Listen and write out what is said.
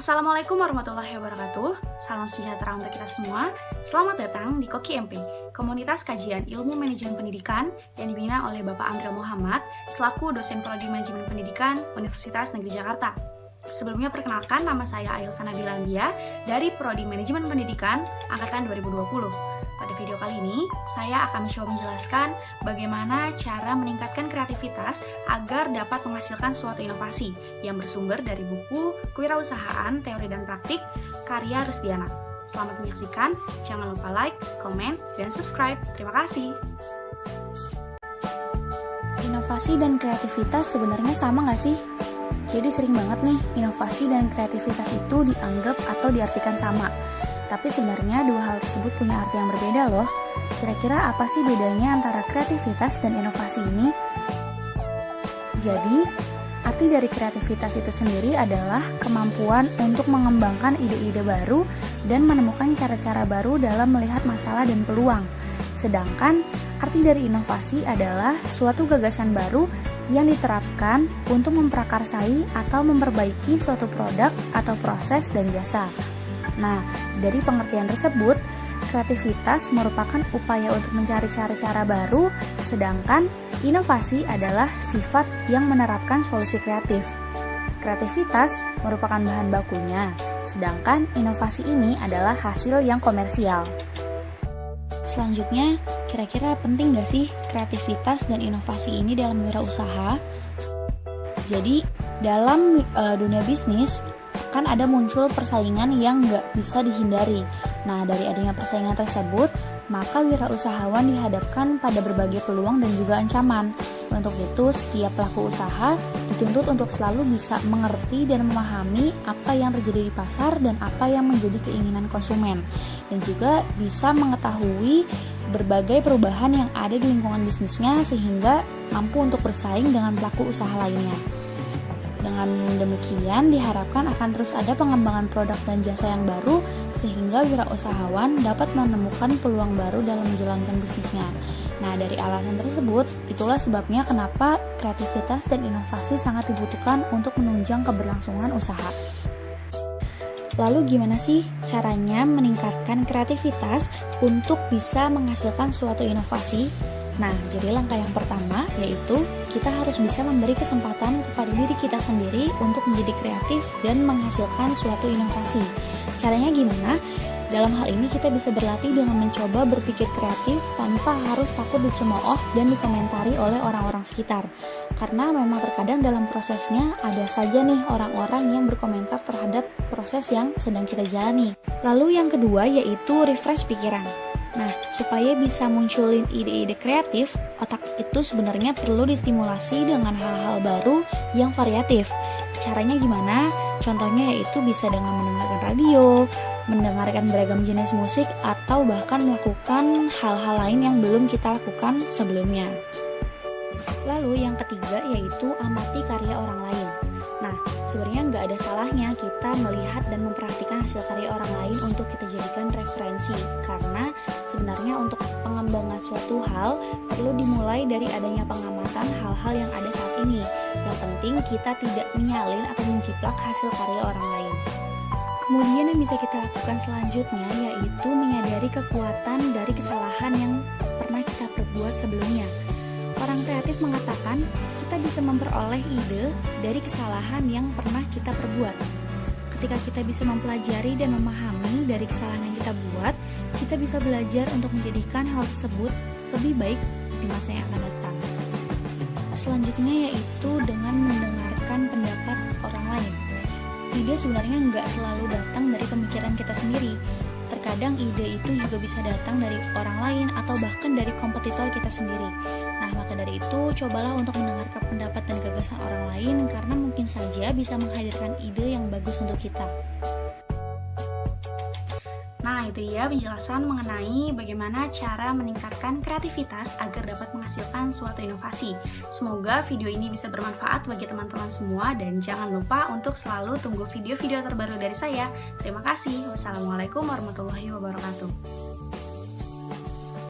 Assalamualaikum warahmatullahi wabarakatuh. Salam sejahtera untuk kita semua. Selamat datang di Koki MP, komunitas kajian ilmu manajemen pendidikan yang dibina oleh Bapak Amril Muhammad selaku dosen Prodi Manajemen Pendidikan Universitas Negeri Jakarta. Sebelumnya perkenalkan, nama saya Ailsa Nabila Ambia dari Prodi Manajemen Pendidikan Angkatan 2020. Pada video kali ini, saya akan mencoba menjelaskan bagaimana cara meningkatkan kreativitas agar dapat menghasilkan suatu inovasi yang bersumber dari buku Kewirausahaan, Teori dan Praktik karya Rusdiana. Selamat menyaksikan, jangan lupa like, komen, dan subscribe. Terima kasih. Inovasi dan kreativitas sebenarnya sama nggak sih? Jadi sering banget nih, inovasi dan kreativitas itu dianggap atau diartikan sama. Tapi sebenarnya dua hal tersebut punya arti yang berbeda loh. Kira-kira apa sih bedanya antara kreativitas dan inovasi ini? Jadi, arti dari kreativitas itu sendiri adalah kemampuan untuk mengembangkan ide-ide baru dan menemukan cara-cara baru dalam melihat masalah dan peluang. Sedangkan, arti dari inovasi adalah suatu gagasan baru yang diterapkan untuk memprakarsai atau memperbaiki suatu produk atau proses dan jasa. Nah, dari pengertian tersebut, kreativitas merupakan upaya untuk mencari cara-cara baru, sedangkan inovasi adalah sifat yang menerapkan solusi kreatif. Kreativitas merupakan bahan bakunya, sedangkan inovasi ini adalah hasil yang komersial. Selanjutnya, kira-kira penting gak sih kreativitas dan inovasi ini dalam wirausaha? Jadi, dalam dunia bisnis, kan ada muncul persaingan yang gak bisa dihindari. Nah, dari adanya persaingan tersebut, maka wirausahawan dihadapkan pada berbagai peluang dan juga ancaman. Untuk itu, setiap pelaku usaha dituntut untuk selalu bisa mengerti dan memahami apa yang terjadi di pasar dan apa yang menjadi keinginan konsumen. Dan juga bisa mengetahui berbagai perubahan yang ada di lingkungan bisnisnya sehingga mampu untuk bersaing dengan pelaku usaha lainnya. Dengan demikian, diharapkan akan terus ada pengembangan produk dan jasa yang baru sehingga wirausahawan dapat menemukan peluang baru dalam menjalankan bisnisnya. Nah, dari alasan tersebut, itulah sebabnya kenapa kreativitas dan inovasi sangat dibutuhkan untuk menunjang keberlangsungan usaha. Lalu gimana sih caranya meningkatkan kreativitas untuk bisa menghasilkan suatu inovasi? Nah, jadi langkah yang pertama yaitu kita harus bisa memberi kesempatan kepada diri kita sendiri untuk menjadi kreatif dan menghasilkan suatu inovasi. Caranya gimana? Dalam hal ini kita bisa berlatih dengan mencoba berpikir kreatif tanpa harus takut dicemooh dan dikomentari oleh orang-orang sekitar. Karena memang terkadang dalam prosesnya ada saja nih orang-orang yang berkomentar terhadap proses yang sedang kita jalani. Lalu yang kedua yaitu refresh pikiran. Nah, supaya bisa munculin ide-ide kreatif, otak itu sebenarnya perlu distimulasi dengan hal-hal baru yang variatif. Caranya gimana? Contohnya yaitu bisa dengan mendengarkan radio, mendengarkan beragam jenis musik, atau bahkan melakukan hal-hal lain yang belum kita lakukan sebelumnya. Lalu yang ketiga yaitu amati karya orang lain. Nah, sebenarnya nggak ada salahnya kita melihat dan memperhatikan hasil karya orang lain untuk kita jadikan referensi, karena sebenarnya untuk pengembangan suatu hal perlu dimulai dari adanya pengamatan hal-hal yang ada saat ini. Yang penting kita tidak menyalin atau menjiplak hasil karya orang lain. Kemudian yang bisa kita lakukan selanjutnya yaitu menyadari kekuatan dari kesalahan yang pernah kita perbuat sebelumnya. Orang kreatif mengatakan kita bisa memperoleh ide dari kesalahan yang pernah kita perbuat. Ketika kita bisa mempelajari dan memahami dari kesalahan yang kita buat, kita bisa belajar untuk menjadikan hal tersebut lebih baik di masa yang akan datang. Selanjutnya yaitu dengan mendengarkan pendapat orang lain. Ide sebenarnya nggak selalu datang dari pemikiran kita sendiri. Terkadang ide itu juga bisa datang dari orang lain atau bahkan dari kompetitor kita sendiri. Nah, maka dari itu, cobalah untuk mendengarkan pendapat dan gagasan orang lain karena mungkin saja bisa menghadirkan ide yang bagus untuk kita. Nah, itu ya penjelasan mengenai bagaimana cara meningkatkan kreativitas agar dapat menghasilkan suatu inovasi. Semoga video ini bisa bermanfaat bagi teman-teman semua dan jangan lupa untuk selalu tunggu video-video terbaru dari saya. Terima kasih. Wassalamualaikum warahmatullahi wabarakatuh.